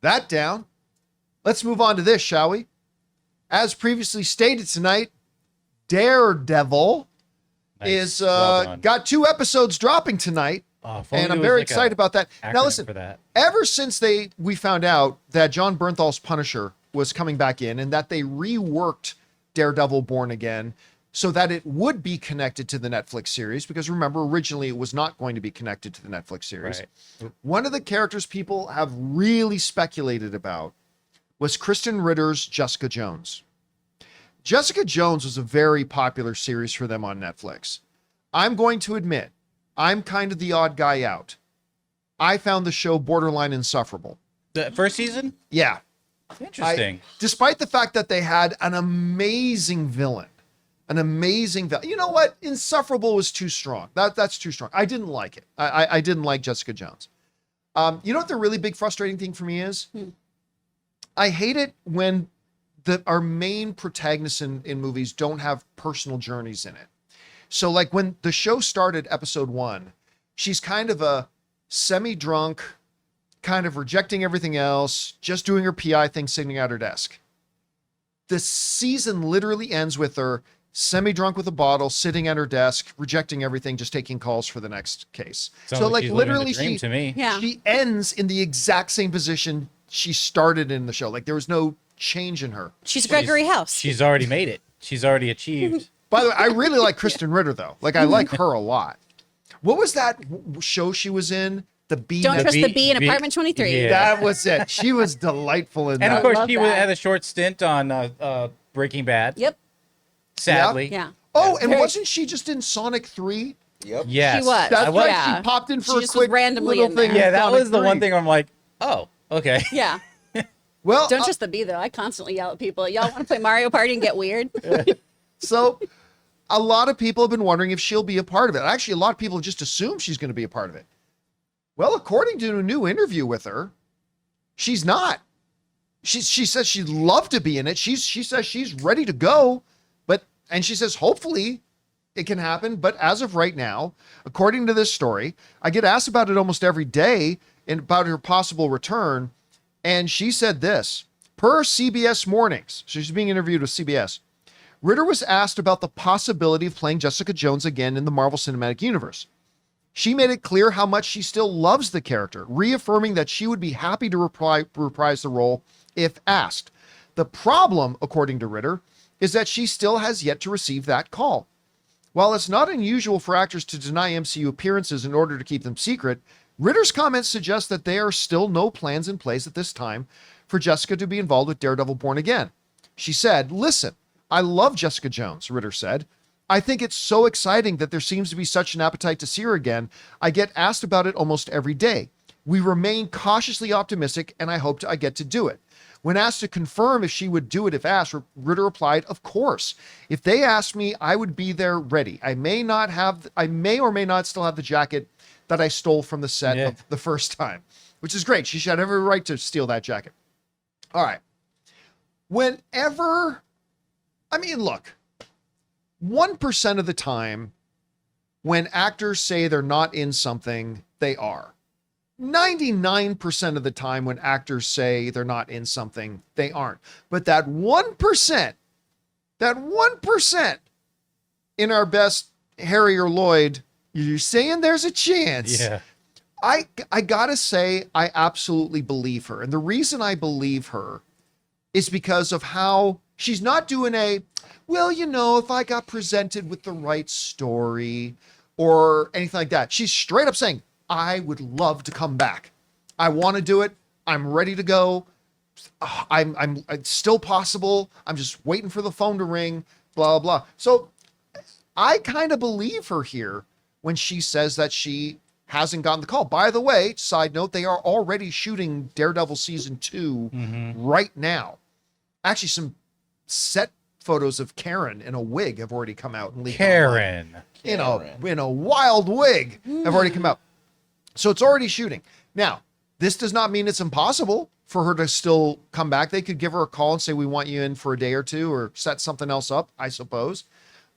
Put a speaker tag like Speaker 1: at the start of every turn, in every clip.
Speaker 1: that down. Let's move on to this, shall we? As previously stated tonight, Daredevil is got 2 episodes dropping tonight, and I'm very excited about that. Now listen, ever since we found out that John Bernthal's Punisher was coming back in and that they reworked Daredevil Born Again so that it would be connected to the Netflix series, because remember, originally it was not going to be connected to the Netflix series. Right. One of the characters people have really speculated about was Krysten Ritter's Jessica Jones. Jessica Jones was a very popular series for them on Netflix. I'm going to admit, I'm kind of the odd guy out. I found the show borderline insufferable.
Speaker 2: The first season?
Speaker 1: Yeah.
Speaker 2: Interesting.
Speaker 1: Despite the fact that they had an amazing villain. You know what? Insufferable was too strong. That's too strong. I didn't like it. I didn't like Jessica Jones. You know what the really big frustrating thing for me is? I hate it when our main protagonists in movies don't have personal journeys in it. So like when the show started, episode 1, she's kind of a semi-drunk, kind of rejecting everything else, just doing her PI thing, sitting at her desk. The season literally ends with her semi-drunk with a bottle, sitting at her desk, rejecting everything, just taking calls for the next case. So like literally she ends in the exact same position she started in the show. Like there was no change in her.
Speaker 3: She's Gregory House.
Speaker 2: She's already made it. She's already achieved.
Speaker 1: By the way, I really like Krysten Ritter though. Like I like her a lot. What was that show she was in? The Bee.
Speaker 3: Don't Trust the Bee in Apartment 23.
Speaker 1: Yeah. That was it. She was delightful in that.
Speaker 2: And of course, she had a short stint on Breaking Bad.
Speaker 3: Yep.
Speaker 2: Sadly.
Speaker 3: Yeah.
Speaker 1: Oh, and wasn't she just in Sonic 3?
Speaker 4: Yep.
Speaker 2: Yes.
Speaker 3: She was.
Speaker 1: That's right. She popped in for a quick
Speaker 3: randomly
Speaker 1: little thing.
Speaker 2: Yeah, that was the one thing where I'm like, oh, okay.
Speaker 3: Yeah.
Speaker 1: Well,
Speaker 3: Don't Trust the Bee, though. I constantly yell at people. Y'all want to play Mario Party and get weird?
Speaker 1: So a lot of people have been wondering if she'll be a part of it. Actually, a lot of people just assume she's going to be a part of it. Well, according to a new interview with her, she's not. She says she'd love to be in it. She says she's ready to go, and she says hopefully it can happen. But as of right now, according to this story, I get asked about it almost every day and about her possible return. And she said this, per CBS Mornings, so she's being interviewed with CBS, Ritter was asked about the possibility of playing Jessica Jones again in the Marvel Cinematic Universe. She made it clear how much she still loves the character, reaffirming that she would be happy to reprise the role if asked. The problem, according to Ritter, is that she still has yet to receive that call. While it's not unusual for actors to deny MCU appearances in order to keep them secret, Ritter's comments suggest that there are still no plans in place at this time for Jessica to be involved with Daredevil Born Again. She said, "Listen, I love Jessica Jones," Ritter said. "I think it's so exciting that there seems to be such an appetite to see her again. I get asked about it almost every day. We remain cautiously optimistic, and I hope I get to do it." When asked to confirm if she would do it if asked, Ritter replied, "Of course. If they asked me, I would be there ready. I may or may not still have the jacket that I stole from the set of the first time," which is great. She should have every right to steal that jacket. All right. Look, 1% of the time when actors say they're not in something, they are. 99% of the time when actors say they're not in something, they aren't. But that 1% in our best Harry or Lloyd, you're saying there's a chance.
Speaker 2: Yeah.
Speaker 1: I gotta say, I absolutely believe her. And the reason I believe her is because of how she's not doing if I got presented with the right story or anything like that. She's straight up saying, I would love to come back. I want to do it. I'm ready to go. It's still possible. I'm just waiting for the phone to ring, blah, blah. So I kind of believe her here when she says that she hasn't gotten the call. By the way, side note, they are already shooting Daredevil season 2 right now. Actually, some set photos of Karen in a wig have already come out and leaked.
Speaker 2: Karen.
Speaker 1: In a wild wig have already come out. So it's already shooting. Now, this does not mean it's impossible for her to still come back. They could give her a call and say, we want you in for a day or two, or set something else up, I suppose.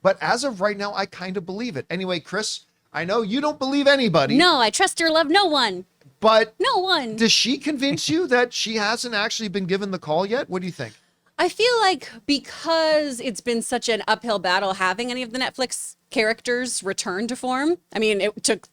Speaker 1: But as of right now, I kind of believe it. Anyway, Chris, I know you don't believe anybody.
Speaker 3: No, I trust or love no one.
Speaker 1: But
Speaker 3: No one.
Speaker 1: does she convince you that she hasn't actually been given the call yet? What do you think?
Speaker 3: I feel like because it's been such an uphill battle having any of the Netflix characters return to form. I mean, it took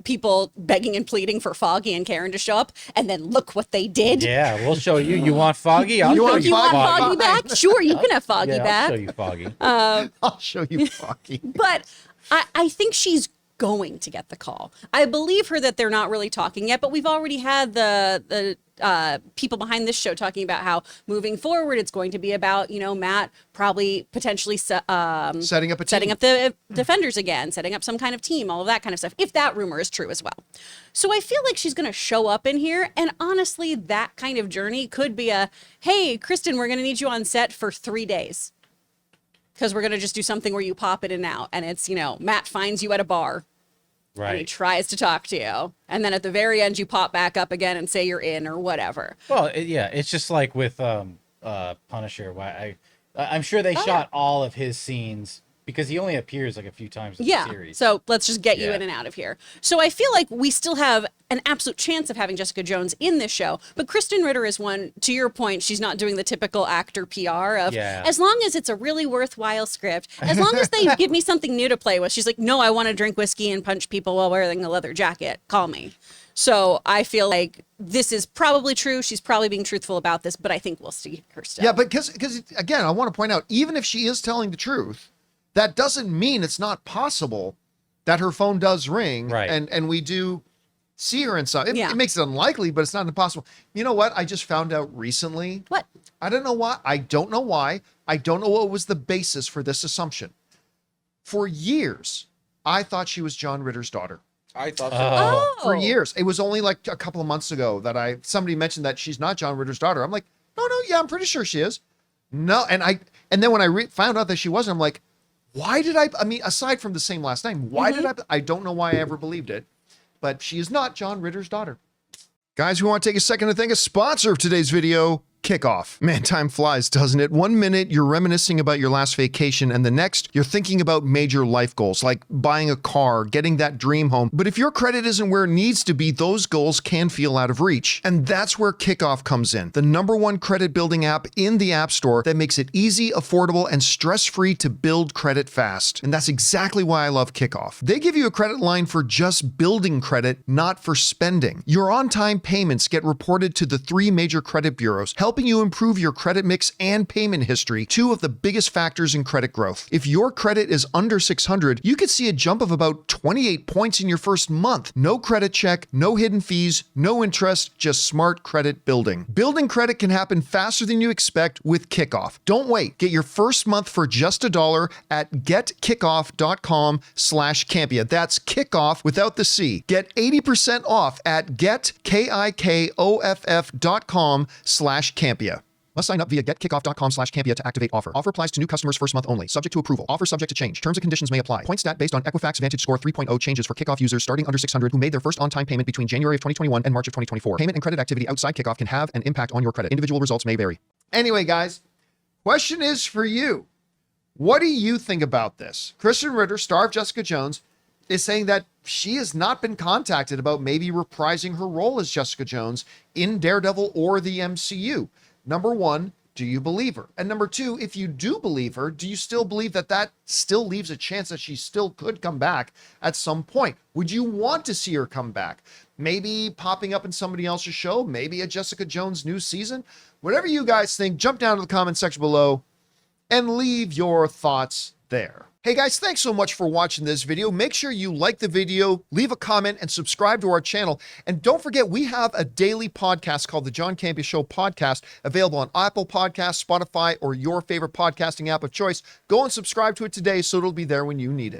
Speaker 3: people begging and pleading for Foggy and Karen to show up, and then look what they did.
Speaker 2: Yeah, we'll show you. You want Foggy? I'll
Speaker 1: You
Speaker 2: show
Speaker 1: want
Speaker 2: you
Speaker 3: You want
Speaker 2: Foggy.
Speaker 3: Foggy back? Sure, you can have Foggy
Speaker 2: Yeah,
Speaker 3: back.
Speaker 2: I'll show you Foggy.
Speaker 1: I'll show you Foggy.
Speaker 3: But I think she's going to get the call. I believe her that they're not really talking yet, but we've already had the people behind this show talking about how moving forward it's going to be about, Matt probably potentially setting up the defenders again, setting up some kind of team, all of that kind of stuff, if that rumor is true as well. So I feel like she's going to show up in here, and honestly, that kind of journey could be hey, Krysten, we're going to need you on set for 3 days. Because we're going to just do something where you pop in and out. And it's, Matt finds you at a bar.
Speaker 2: Right.
Speaker 3: And he tries to talk to you. And then at the very end, you pop back up again and say you're in or whatever.
Speaker 2: Well, it's just like with Punisher. I'm sure they shot all of his scenes because he only appears like a few times in the series.
Speaker 3: So let's just get you
Speaker 2: Yeah.
Speaker 3: in and out of here. So I feel like we still have an absolute chance of having Jessica Jones in this show. But Krysten Ritter is one, to your point, she's not doing the typical actor PR of, as long as it's a really worthwhile script, as long as they give me something new to play with. She's like, no, I want to drink whiskey and punch people while wearing a leather jacket. Call me. So I feel like this is probably true. She's probably being truthful about this, but I think we'll see her still.
Speaker 1: Yeah, but because again, I want to point out, even if she is telling the truth, that doesn't mean it's not possible that her phone does ring,
Speaker 2: right?
Speaker 1: And we do see her in some. It makes it unlikely, but it's not impossible. You know what? I just found out recently.
Speaker 3: What?
Speaker 1: I don't know why. I don't know why. I don't know what was the basis for this assumption. For years, I thought she was John Ritter's daughter.
Speaker 4: I thought so.
Speaker 3: Oh.
Speaker 1: For years. It was only like a couple of months ago that somebody mentioned that she's not John Ritter's daughter. I'm like, no, yeah, I'm pretty sure she is. No, and then when I found out that she wasn't, I'm like, why did I mean, aside from the same last name, why did I don't know why I ever believed it, but she is not John Ritter's daughter. Guys, we want to take a second to thank a sponsor of today's video, Kikoff. Man, time flies, doesn't it? 1 minute, you're reminiscing about your last vacation, and the next, you're thinking about major life goals, like buying a car, getting that dream home. But if your credit isn't where it needs to be, those goals can feel out of reach. And that's where Kikoff comes in, the #1 credit building app in the App Store that makes it easy, affordable, and stress-free to build credit fast. And that's exactly why I love Kikoff. They give you a credit line for just building credit, not for spending. Your on-time payments get reported to the 3 major credit bureaus, helping you improve your credit mix and payment history, 2 of the biggest factors in credit growth. If your credit is under 600, you could see a jump of about 28 points in your first month. No credit check, no hidden fees, no interest, just smart credit building. Building credit can happen faster than you expect with Kikoff. Don't wait. Get your first month for just $1 at getkikoff.com/Campea. That's kickoff without the C. Get 80% off at getkikoff.com/Campea. Must sign up via getkickoff.com/Campea to activate offer. Offer applies to new customers first month only, subject to approval. Offer subject to change. Terms and conditions may apply. Point stat based on Equifax Vantage Score 3.0 changes for Kikoff users starting under 600 who made their first on-time payment between January of 2021 and March of 2024. Payment and credit activity outside Kikoff can have an impact on your credit. Individual results may vary. Anyway, guys, question is for you. What do you think about this? Krysten Ritter, star of Jessica Jones, is saying that she has not been contacted about maybe reprising her role as Jessica Jones in Daredevil or the MCU. Number 1, do you believe her? And number 2, if you do believe her, do you still believe that still leaves a chance that she still could come back at some point? Would you want to see her come back? Maybe popping up in somebody else's show, maybe a Jessica Jones new season? Whatever you guys think, jump down to the comment section below and leave your thoughts there. Hey guys, thanks so much for watching this video. Make sure you like the video, leave a comment, and subscribe to our channel. And don't forget, we have a daily podcast called the John Campea Show podcast, available on Apple Podcasts, Spotify, or your favorite podcasting app of choice. Go and subscribe to it today so it'll be there when you need it.